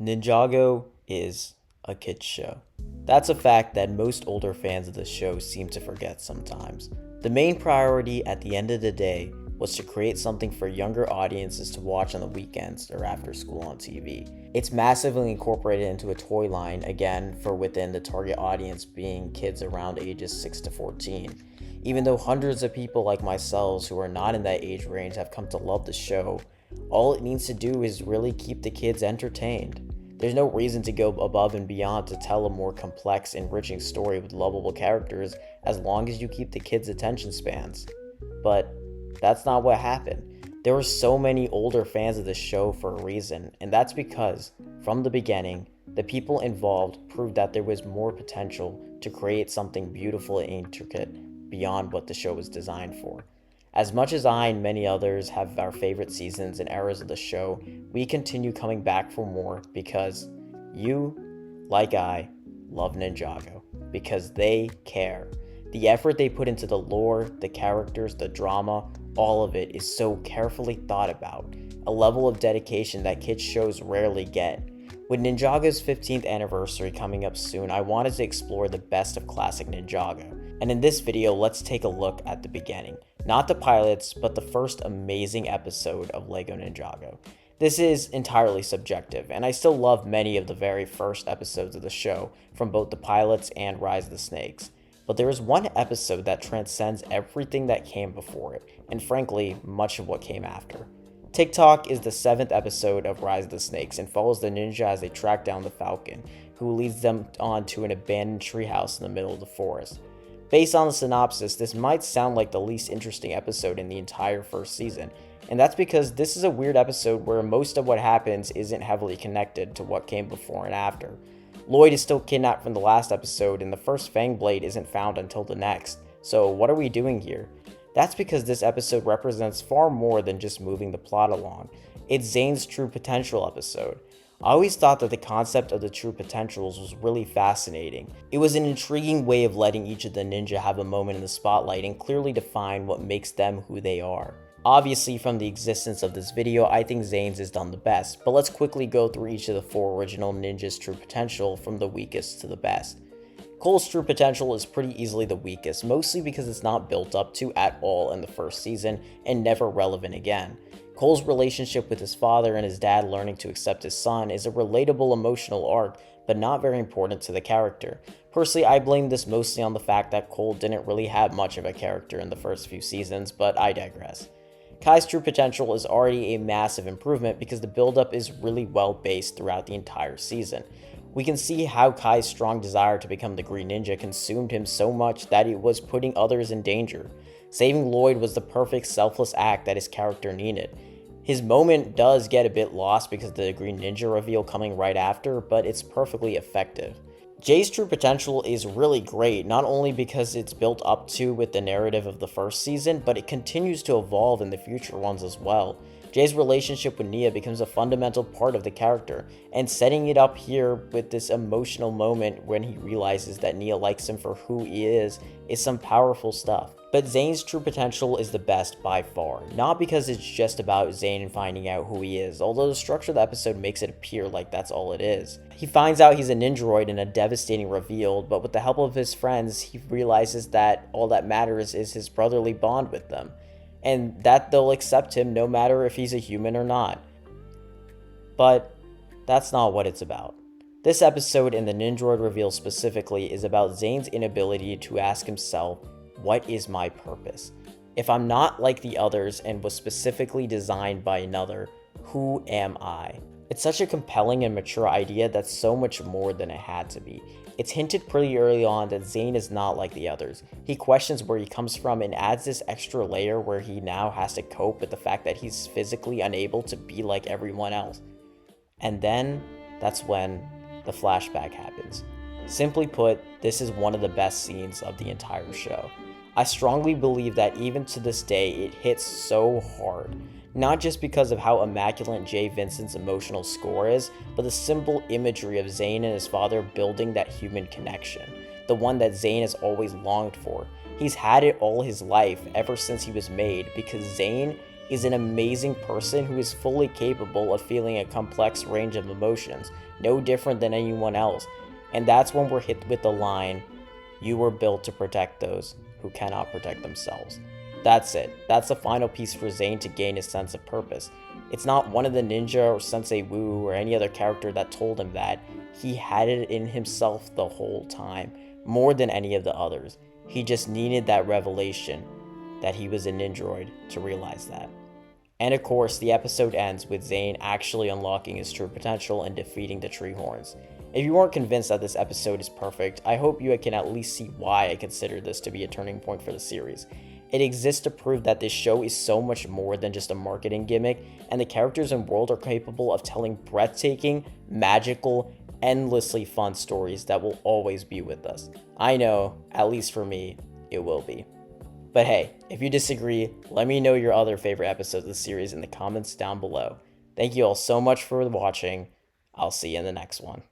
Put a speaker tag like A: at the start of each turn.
A: Ninjago is a kid's show. That's a fact that most older fans of the show seem to forget sometimes. The main priority at the end of the day was to create something for younger audiences to watch on the weekends or after school on TV. It's massively incorporated into a toy line, again, for within the target audience being kids around ages 6 to 14. Even though hundreds of people like myself who are not in that age range have come to love the show, all it needs to do is really keep the kids entertained. There's no reason to go above and beyond to tell a more complex, enriching story with lovable characters as long as you keep the kids' attention spans. But that's not what happened. There were so many older fans of the show for a reason, and that's because, from the beginning, the people involved proved that there was more potential to create something beautiful and intricate beyond what the show was designed for. As much as I and many others have our favorite seasons and eras of the show, we continue coming back for more because you, like I, love Ninjago. Because they care. The effort they put into the lore, the characters, the drama, all of it is so carefully thought about, a level of dedication that kids shows rarely get. With Ninjago's 15th anniversary coming up soon, I wanted to explore the best of classic Ninjago. And in this video, let's take a look at the beginning. Not the pilots, but the first amazing episode of LEGO Ninjago. This is entirely subjective, and I still love many of the very first episodes of the show, from both the pilots and Rise of the Snakes. But there is one episode that transcends everything that came before it, and frankly, much of what came after. Tock is the 7th episode of Rise of the Snakes and follows the ninja as they track down the Falcon, who leads them on to an abandoned treehouse in the middle of the forest. Based on the synopsis, this might sound like the least interesting episode in the entire first season, and that's because this is a weird episode where most of what happens isn't heavily connected to what came before and after. Lloyd is still kidnapped from the last episode, and the first Fang Blade isn't found until the next, so what are we doing here? That's because this episode represents far more than just moving the plot along. It's Zane's true potential episode. I always thought that the concept of the true potentials was really fascinating. It was an intriguing way of letting each of the ninja have a moment in the spotlight and clearly define what makes them who they are. Obviously, from the existence of this video, I think Zane's is done the best, but let's quickly go through each of the 4 original ninjas' true potential from the weakest to the best. Cole's true potential is pretty easily the weakest, mostly because it's not built up to at all in the first season and never relevant again. Cole's relationship with his father and his dad learning to accept his son is a relatable emotional arc, but not very important to the character. Personally, I blame this mostly on the fact that Cole didn't really have much of a character in the first few seasons, but I digress. Kai's true potential is already a massive improvement because the build-up is really well based throughout the entire season. We can see how Kai's strong desire to become the Green Ninja consumed him so much that it was putting others in danger. Saving Lloyd was the perfect selfless act that his character needed. His moment does get a bit lost because of the Green Ninja reveal coming right after, but it's perfectly effective. Jay's true potential is really great, not only because it's built up to with the narrative of the first season, but it continues to evolve in the future ones as well. Jay's relationship with Nia becomes a fundamental part of the character, and setting it up here with this emotional moment when he realizes that Nia likes him for who he is some powerful stuff. But Zane's true potential is the best by far, not because it's just about Zane and finding out who he is, although the structure of the episode makes it appear like that's all it is. He finds out he's a ninjaroid in a devastating reveal, but with the help of his friends, he realizes that all that matters is his brotherly bond with them, and that they'll accept him no matter if he's a human or not. But that's not what it's about. This episode, and the Ninjaroid reveal specifically, is about Zane's inability to ask himself, what is my purpose? If I'm not like the others and was specifically designed by another, who am I? It's such a compelling and mature idea that's so much more than it had to be. It's hinted pretty early on that Zane is not like the others. He questions where he comes from and adds this extra layer where he now has to cope with the fact that he's physically unable to be like everyone else. And then, that's when the flashback happens. Simply put, this is one of the best scenes of the entire show. I strongly believe that even to this day, it hits so hard. Not just because of how immaculate Jay Vincent's emotional score is, but the simple imagery of Zane and his father building that human connection. The one that Zane has always longed for. He's had it all his life, ever since he was made, because Zane is an amazing person who is fully capable of feeling a complex range of emotions, no different than anyone else. And that's when we're hit with the line, "You were built to protect those who cannot protect themselves." That's it. That's the final piece for Zane to gain his sense of purpose. It's not one of the ninja or Sensei Wu or any other character that told him that. He had it in himself the whole time, more than any of the others. He just needed that revelation that he was a ninjroid to realize that. And of course, the episode ends with Zane actually unlocking his true potential and defeating the Treehorns. If you weren't convinced that this episode is perfect, I hope you can at least see why I consider this to be a turning point for the series. It exists to prove that this show is so much more than just a marketing gimmick, and the characters and world are capable of telling breathtaking, magical, endlessly fun stories that will always be with us. I know, at least for me, it will be. But hey, if you disagree, let me know your other favorite episodes of the series in the comments down below. Thank you all so much for watching. I'll see you in the next one.